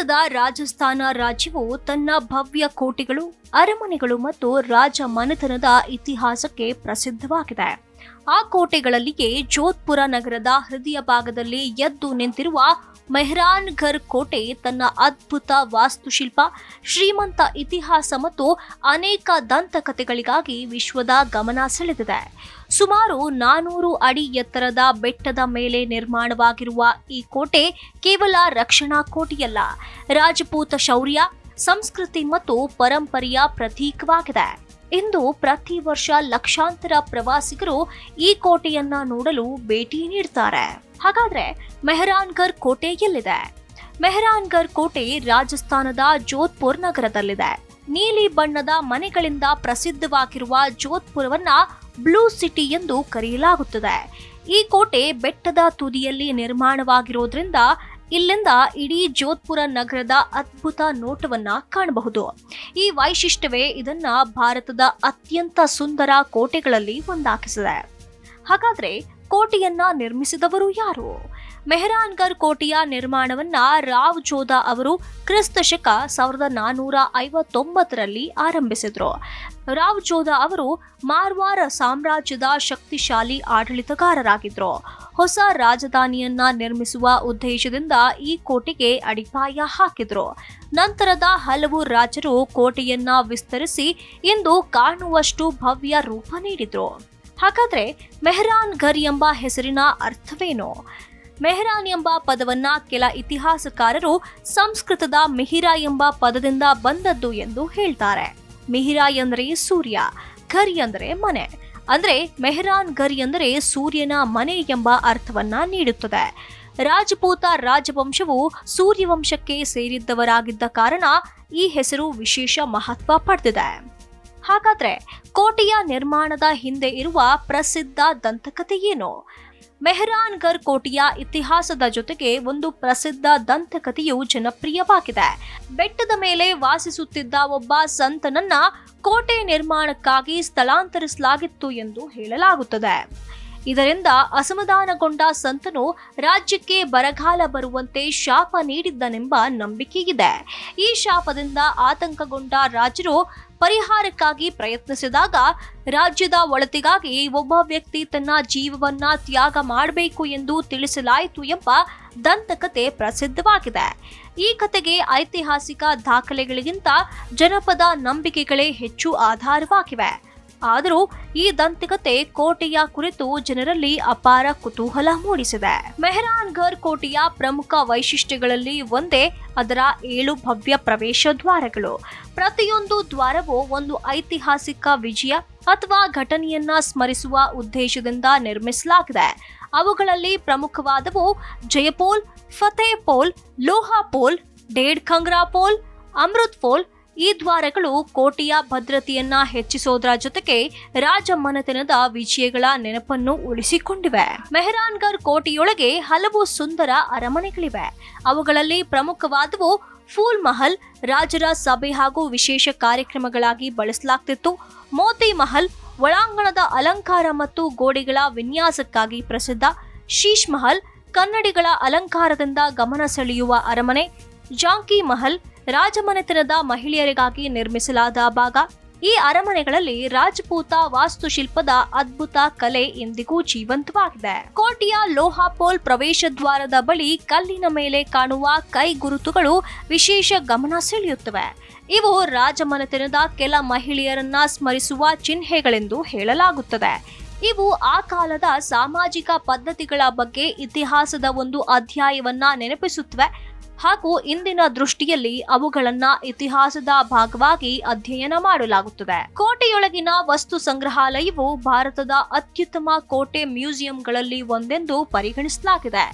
ಭಾರತದ ರಾಜಸ್ಥಾನ ರಾಜ್ಯವು ತನ್ನ ಭವ್ಯ ಕೋಟೆಗಳು, ಅರಮನೆಗಳು ಮತ್ತು ರಾಜ ಮನೆತನದ ಇತಿಹಾಸಕ್ಕೆ ಪ್ರಸಿದ್ಧವಾಗಿದೆ. ಆ ಕೋಟೆಗಳಲ್ಲಿಯೇ ಜೋಧ್ಪುರ ನಗರದ ಹೃದಯ ಭಾಗದಲ್ಲಿ ಎದ್ದು ನಿಂತಿರುವ ಮೆಹ್ರಾನ್ಗರ್ ಕೋಟೆ ತನ್ನ ಅದ್ಭುತ ವಾಸ್ತುಶಿಲ್ಪ, ಶ್ರೀಮಂತ ಇತಿಹಾಸ ಮತ್ತು ಅನೇಕ ದಂತಕಥೆಗಳಿಗಾಗಿ ವಿಶ್ವದ ಗಮನ ಸೆಳೆದಿದೆ. ಸುಮಾರು 400 ಅಡಿ ಎತ್ತರದ ಬೆಟ್ಟದ ಮೇಲೆ ನಿರ್ಮಾಣವಾಗಿರುವ ಈ ಕೋಟೆ ಕೇವಲ ರಕ್ಷಣಾ ಕೋಟೆಯಲ್ಲ, ರಾಜಪೂತ ಶೌರ್ಯ, ಸಂಸ್ಕೃತಿ ಮತ್ತು ಪರಂಪರೆಯ ಪ್ರತೀಕವಾಗಿದೆ. ಇಂದು ಪ್ರತಿ ವರ್ಷ ಲಕ್ಷಾಂತರ ಪ್ರವಾಸಿಗರು ಈ ಕೋಟೆಯನ್ನ ನೋಡಲು ಭೇಟಿ ನೀಡುತ್ತಾರೆ. ಹಾಗಾದ್ರೆ ಮೆಹ್ರಾನ್ಗರ್ ಕೋಟೆ ಎಲ್ಲಿದೆ? ಮೆಹ್ರಾನ್ಗರ್ ಕೋಟೆ ರಾಜಸ್ಥಾನದ ಜೋಧ್ಪುರ್ ನಗರದಲ್ಲಿದೆ. ನೀಲಿ ಬಣ್ಣದ ಮನೆಗಳಿಂದ ಪ್ರಸಿದ್ಧವಾಗಿರುವ ಜೋಧ್ಪುರವನ್ನ ಬ್ಲೂ ಸಿಟಿ ಎಂದು ಕರೆಯಲಾಗುತ್ತದೆ. ಈ ಕೋಟೆ ಬೆಟ್ಟದ ತುದಿಯಲ್ಲಿ ನಿರ್ಮಾಣವಾಗಿರೋದ್ರಿಂದ ಇಲ್ಲಿಂದ ಇಡೀ ಜೋಧ್ಪುರ ನಗರದ ಅದ್ಭುತ ನೋಟವನ್ನ ಕಾಣಬಹುದು. ಈ ವೈಶಿಷ್ಟ್ಯವೇ ಇದನ್ನ ಭಾರತದ ಅತ್ಯಂತ ಸುಂದರ ಕೋಟೆಗಳಲ್ಲಿ ಒಂದಾಗಿಸಿದೆ. ಹಾಗಾದ್ರೆ ಕೋಟೆಯನ್ನ ನಿರ್ಮಿಸಿದವರು ಯಾರು? ಮೆಹ್ರಾನ್ಗರ್ ಕೋಟೆಯ ನಿರ್ಮಾಣವನ್ನ ರಾವ್ ಜೋಧಾ ಅವರು ಕ್ರಿಸ್ತ ಶಕ 1459ರಲ್ಲಿ ಆರಂಭಿಸಿದ್ರು. ರಾವ್ ಜೋಧಾ ಅವರು ಮಾರ್ವಾರ್ ಸಾಮ್ರಾಜ್ಯದ ಶಕ್ತಿಶಾಲಿ ಆಡಳಿತಗಾರರಾಗಿದ್ರು. ಹೊಸ ರಾಜಧಾನಿಯನ್ನ ನಿರ್ಮಿಸುವ ಉದ್ದೇಶದಿಂದ ಈ ಕೋಟೆಗೆ ಅಡಿಪಾಯ ಹಾಕಿದ್ರು. ನಂತರದ ಹಲವು ರಾಜರು ಕೋಟೆಯನ್ನ ವಿಸ್ತರಿಸಿ ಇಂದು ಕಾಣುವಷ್ಟು ಭವ್ಯ ರೂಪ ನೀಡಿದ್ರು. ಹಾಗಾದ್ರೆ ಮೆಹ್ರಾನ್ಗರ್ ಎಂಬ ಹೆಸರಿನ ಅರ್ಥವೇನು? ಮೆಹ್ರಾನ್ ಎಂಬ ಪದವನ್ನ ಕೆಲ ಇತಿಹಾಸಕಾರರು ಸಂಸ್ಕೃತದ ಮಿಹಿರ ಎಂಬ ಪದದಿಂದ ಬಂದದ್ದು ಎಂದು ಹೇಳ್ತಾರೆ. ಮಿಹಿರ ಎಂದರೆ ಸೂರ್ಯ, ಘರ್ ಎಂದರೆ ಮನೆ. ಅಂದ್ರೆ ಮೆಹ್ರಾನ್ಗರ್ ಎಂದರೆ ಸೂರ್ಯನ ಮನೆ ಎಂಬ ಅರ್ಥವನ್ನ ನೀಡುತ್ತದೆ. ರಾಜಪೂತ ರಾಜವಂಶವು ಸೂರ್ಯವಂಶಕ್ಕೆ ಸೇರಿದ್ದವರಾಗಿದ್ದ ಕಾರಣ ಈ ಹೆಸರು ವಿಶೇಷ ಮಹತ್ವ ಪಡೆದಿದೆ. ಹಾಗಾದ್ರೆ ಕೋಟೆಯ ನಿರ್ಮಾಣದ ಹಿಂದೆ ಇರುವ ಪ್ರಸಿದ್ಧ ದಂತಕಥೆ ಏನು? ಮೆಹ್ರಾನ್ಗರ್ ಕೋಟೆಯ ಇತಿಹಾಸದ ಜೊತೆಗೆ ಒಂದು ಪ್ರಸಿದ್ಧ ದಂತಕಥೆಯು ಜನಪ್ರಿಯವಾಗಿದೆ. ಬೆಟ್ಟದ ಮೇಲೆ ವಾಸಿಸುತ್ತಿದ್ದ ಒಬ್ಬ ಸಂತನನ್ನ ಕೋಟೆ ನಿರ್ಮಾಣಕ್ಕಾಗಿ ಸ್ಥಳಾಂತರಿಸಲಾಗಿತ್ತು ಎಂದು ಹೇಳಲಾಗುತ್ತದೆ. ಇದರಿಂದ ಅಸಮಾಧಾನಗೊಂಡ ಸಂತನು ರಾಜ್ಯಕ್ಕೆ ಬರಗಾಲ ಬರುವಂತೆ ಶಾಪ ನೀಡಿದ್ದನೆಂಬ ನಂಬಿಕೆಯಿದೆ. ಈ ಶಾಪದಿಂದ ಆತಂಕಗೊಂಡ ರಾಜರು ಪರಿಹಾರಕ್ಕಾಗಿ ಪ್ರಯತ್ನಿಸಿದಾಗ ರಾಜ್ಯದ ಒಳಿತಿಗಾಗಿ ಒಬ್ಬ ವ್ಯಕ್ತಿ ತನ್ನ ಜೀವವನ್ನ ತ್ಯಾಗ ಮಾಡಬೇಕು ಎಂದು ತಿಳಿಸಲಾಯಿತು ಎಂಬ ದಂತಕಥೆ ಪ್ರಸಿದ್ಧವಾಗಿದೆ. ಈ ಕಥೆಗೆ ಐತಿಹಾಸಿಕ ದಾಖಲೆಗಳಿಗಿಂತ ಜನಪದ ನಂಬಿಕೆಗಳೇ ಹೆಚ್ಚು ಆಧಾರವಾಗಿವೆ. ಆದರೂ ಈ ದಂತಕಥೆ ಕೋಟೆಯ ಕುರಿತು ಜನರಲ್ಲಿ ಅಪಾರ ಕುತೂಹಲ ಮೂಡಿಸಿದೆ. ಮೆಹ್ರಾನ್ಗರ್ ಕೋಟೆಯ ಪ್ರಮುಖ ವೈಶಿಷ್ಟ್ಯಗಳಲ್ಲಿ ಒಂದೇ ಅದರ 7 ಭವ್ಯ ಪ್ರವೇಶ ದ್ವಾರಗಳು. ಪ್ರತಿಯೊಂದು ದ್ವಾರವೂ ಒಂದು ಐತಿಹಾಸಿಕ ವಿಜಯ ಅಥವಾ ಘಟನೆಯನ್ನ ಸ್ಮರಿಸುವ ಉದ್ದೇಶದಿಂದ ನಿರ್ಮಿಸಲಾಗಿದೆ. ಅವುಗಳಲ್ಲಿ ಪ್ರಮುಖವಾದವು ಜಯಪೋಲ್, ಫತೇಪೋಲ್, ಲೋಹಾಪೋಲ್, ಡೇಡ್ಖಂಗ್ರಾಪೋಲ್, ಅಮೃತ್ಪೋಲ್. ಈ ದ್ವಾರಗಳು ಕೋಟೆಯ ಭದ್ರತೆಯನ್ನ ಹೆಚ್ಚಿಸೋದ್ರ ಜೊತೆಗೆ ರಾಜಮನೆತನದ ವಿಜಯಗಳ ನೆನಪನ್ನು ಉಳಿಸಿಕೊಂಡಿವೆ. ಮೆಹ್ರಾನ್ಗರ್ ಕೋಟೆಯೊಳಗೆ ಹಲವು ಸುಂದರ ಅರಮನೆಗಳಿವೆ. ಅವುಗಳಲ್ಲಿ ಪ್ರಮುಖವಾದವು ಫೂಲ್ ಮಹಲ್, ರಾಜರ ಸಭೆ ಹಾಗೂ ವಿಶೇಷ ಕಾರ್ಯಕ್ರಮಗಳಾಗಿ ಬಳಸಲಾಗ್ತಿತ್ತು. ಮೋತಿ ಮಹಲ್, ಒಳಾಂಗಣದ ಅಲಂಕಾರ ಮತ್ತು ಗೋಡೆಗಳ ವಿನ್ಯಾಸಕ್ಕಾಗಿ ಪ್ರಸಿದ್ಧ. ಶೀಶ್ ಮಹಲ್, ಕನ್ನಡಿಗಳ ಅಲಂಕಾರದಿಂದ ಗಮನ ಸೆಳೆಯುವ ಅರಮನೆ. ಜಾಂಕಿ ಮಹಲ್, ರಾಜಮನೆತನದ ಮಹಿಳೆಯರಿಗಾಗಿ ನಿರ್ಮಿಸಲಾದ ಭಾಗ. ಈ ಅರಮನೆಗಳಲ್ಲಿ ರಾಜಪೂತ ವಾಸ್ತುಶಿಲ್ಪದ ಅದ್ಭುತ ಕಲೆ ಇಂದಿಗೂ ಜೀವಂತವಾಗಿದೆ. ಕೋಟೆಯ ಲೋಹಾಪೋಲ್ ಪ್ರವೇಶ ದ್ವಾರದ ಬಳಿ ಕಲ್ಲಿನ ಮೇಲೆ ಕಾಣುವ ಕೈ ಗುರುತುಗಳು ವಿಶೇಷ ಗಮನ ಸೆಳೆಯುತ್ತವೆ. ಇವು ರಾಜಮನೆತನದ ಕೆಲ ಮಹಿಳೆಯರನ್ನ ಸ್ಮರಿಸುವ ಚಿಹ್ನೆಗಳೆಂದು ಹೇಳಲಾಗುತ್ತದೆ. ಇವು ಆ ಕಾಲದ ಸಾಮಾಜಿಕ ಪದ್ಧತಿಗಳ ಬಗ್ಗೆ ಇತಿಹಾಸದ ಒಂದು ಅಧ್ಯಾಯವನ್ನ ನೆನಪಿಸುತ್ತವೆ ಹಾಗೂ ಇಂದಿನ ದೃಷ್ಟಿಯಲ್ಲಿ ಅವುಗಳನ್ನ ಇತಿಹಾಸದ ಭಾಗವಾಗಿ ಅಧ್ಯಯನ ಮಾಡಲಾಗುತ್ತದೆ. ಕೋಟೆಯೊಳಗಿನ ವಸ್ತು ಸಂಗ್ರಹಾಲಯವು ಭಾರತದ ಅತ್ಯುತ್ತಮ ಕೋಟೆ ಮ್ಯೂಸಿಯಂಗಳಲ್ಲಿ ಒಂದೆಂದು ಪರಿಗಣಿಸಲಾಗಿದೆ.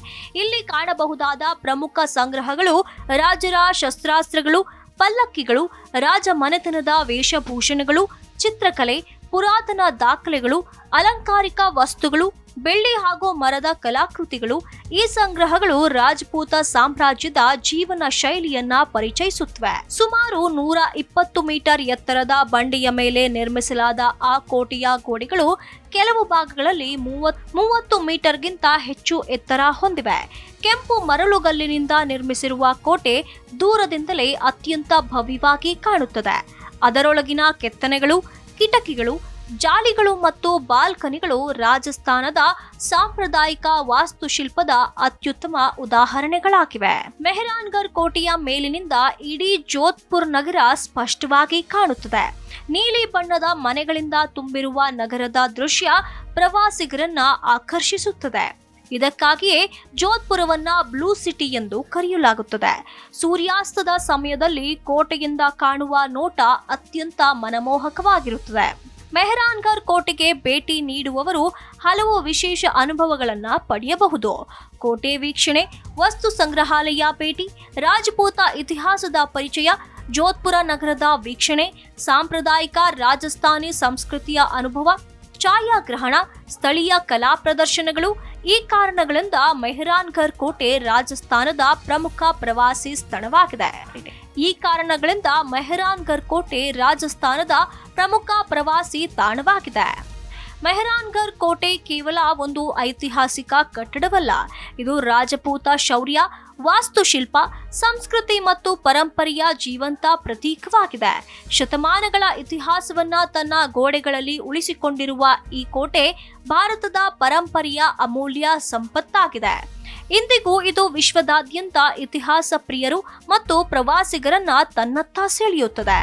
ಇಲ್ಲಿ ಕಾಣಬಹುದಾದ ಪ್ರಮುಖ ಸಂಗ್ರಹಗಳು ರಾಜರ ಶಸ್ತ್ರಾಸ್ತ್ರಗಳು, ಪಲ್ಲಕ್ಕಿಗಳು, ರಾಜ ಮನೆತನದ ವೇಷಭೂಷಣಗಳು, ಚಿತ್ರಕಲೆ, ಪುರಾತನ ದಾಖಲೆಗಳು, ಅಲಂಕಾರಿಕ ವಸ್ತುಗಳು, ಬೆಳ್ಳಿ ಹಾಗೂ ಮರದ ಕಲಾಕೃತಿಗಳು. ಈ ಸಂಗ್ರಹಗಳು ರಾಜಪೂತ ಸಾಮ್ರಾಜ್ಯದ ಜೀವನ ಶೈಲಿಯನ್ನ ಪರಿಚಯಿಸುತ್ತವೆ. ಸುಮಾರು 120 ಮೀಟರ್ ಎತ್ತರದ ಬಂಡೆಯ ಮೇಲೆ ನಿರ್ಮಿಸಲಾದ ಆ ಕೋಟೆಯ ಗೋಡೆಗಳು ಕೆಲವು ಭಾಗಗಳಲ್ಲಿ 30 ಮೀಟರ್ಗಿಂತ ಹೆಚ್ಚು ಎತ್ತರ ಹೊಂದಿವೆ. ಕೆಂಪು ಮರಳುಗಲ್ಲಿನಿಂದ ನಿರ್ಮಿಸಿರುವ ಕೋಟೆ ದೂರದಿಂದಲೇ ಅತ್ಯಂತ ಭವ್ಯವಾಗಿ ಕಾಣುತ್ತದೆ. ಅದರೊಳಗಿನ ಕೆತ್ತನೆಗಳು, ಕಿಟಕಿಗಳು, ಜಾಲಿಗಳು ಮತ್ತು ಬಾಲ್ಕನಿಗಳು ರಾಜಸ್ಥಾನದ ಸಾಂಪ್ರದಾಯಿಕ ವಾಸ್ತುಶಿಲ್ಪದ ಅತ್ಯುತ್ತಮ ಉದಾಹರಣೆಗಳಾಗಿವೆ. ಮೆಹರಾನ್ಗರ್ ಕೋಟೆಯ ಮೇಲಿನಿಂದ ಇಡೀ ಜೋಧ್ಪುರ್ ನಗರ ಸ್ಪಷ್ಟವಾಗಿ ಕಾಣುತ್ತದೆ. ನೀಲಿ ಬಣ್ಣದ ಮನೆಗಳಿಂದ ತುಂಬಿರುವ ನಗರದ ದೃಶ್ಯ ಪ್ರವಾಸಿಗರನ್ನ ಆಕರ್ಷಿಸುತ್ತದೆ. ಇದಕ್ಕಾಗಿಯೇ ಜೋಧ್ಪುರವನ್ನ ಬ್ಲೂ ಸಿಟಿ ಎಂದು ಕರೆಯಲಾಗುತ್ತದೆ. ಸೂರ್ಯಾಸ್ತದ ಸಮಯದಲ್ಲಿ ಕೋಟೆಯಿಂದ ಕಾಣುವ ನೋಟ ಅತ್ಯಂತ ಮನಮೋಹಕವಾಗಿರುತ್ತದೆ. ಮೆಹರಾನ್ಗರ್ ಕೋಟೆಗೆ ಭೇಟಿ ನೀಡುವವರು ಹಲವು ವಿಶೇಷ ಅನುಭವಗಳನ್ನು ಪಡೆಯಬಹುದು. ಕೋಟೆ ವೀಕ್ಷಣೆ, ವಸ್ತು ಸಂಗ್ರಹಾಲಯ ಭೇಟಿ, ರಾಜಪೂತ ಇತಿಹಾಸದ ಪರಿಚಯ, ಜೋಧ್ಪುರ ನಗರದ ವೀಕ್ಷಣೆ, ಸಾಂಪ್ರದಾಯಿಕ ರಾಜಸ್ಥಾನಿ ಸಂಸ್ಕೃತಿಯ ಅನುಭವ, ಛಾಯಾಗ್ರಹಣ, ಸ್ಥಳೀಯ ಕಲಾ ಪ್ರದರ್ಶನಗಳು. ಈ ಕಾರಣಗಳಿಂದ ಮೆಹರಾನ್ಗರ್ ಕೋಟೆ ರಾಜಸ್ಥಾನದ ಪ್ರಮುಖ ಪ್ರವಾಸಿ ಸ್ಥಳವಾಗಿದೆ. ಮೆಹರಾನ್ಗರ್ ಕೋಟೆ ಕೇವಲ ಒಂದು ಐತಿಹಾಸಿಕ ಕಟ್ಟಡವಲ್ಲ, ಇದು ರಾಜಪೂತ ಶೌರ್ಯ, ವಾಸ್ತುಶಿಲ್ಪ, ಸಂಸ್ಕೃತಿ ಮತ್ತು ಪರಂಪರೆಯ ಜೀವಂತ ಪ್ರತೀಕವಾಗಿದೆ. ಶತಮಾನಗಳ ಇತಿಹಾಸವನ್ನ ತನ್ನ ಗೋಡೆಗಳಲ್ಲಿ ಉಳಿಸಿಕೊಂಡಿರುವ ಈ ಕೋಟೆ ಭಾರತದ ಪರಂಪರೆಯ ಅಮೂಲ್ಯ ಸಂಪತ್ತಾಗಿದೆ. ಇಂದಿಗೂ ಇದು ವಿಶ್ವದಾದ್ಯಂತ ಇತಿಹಾಸ ಪ್ರಿಯರು ಮತ್ತು ಪ್ರವಾಸಿಗರನ್ನ ತನ್ನತ್ತ ಸೆಳೆಯುತ್ತದೆ.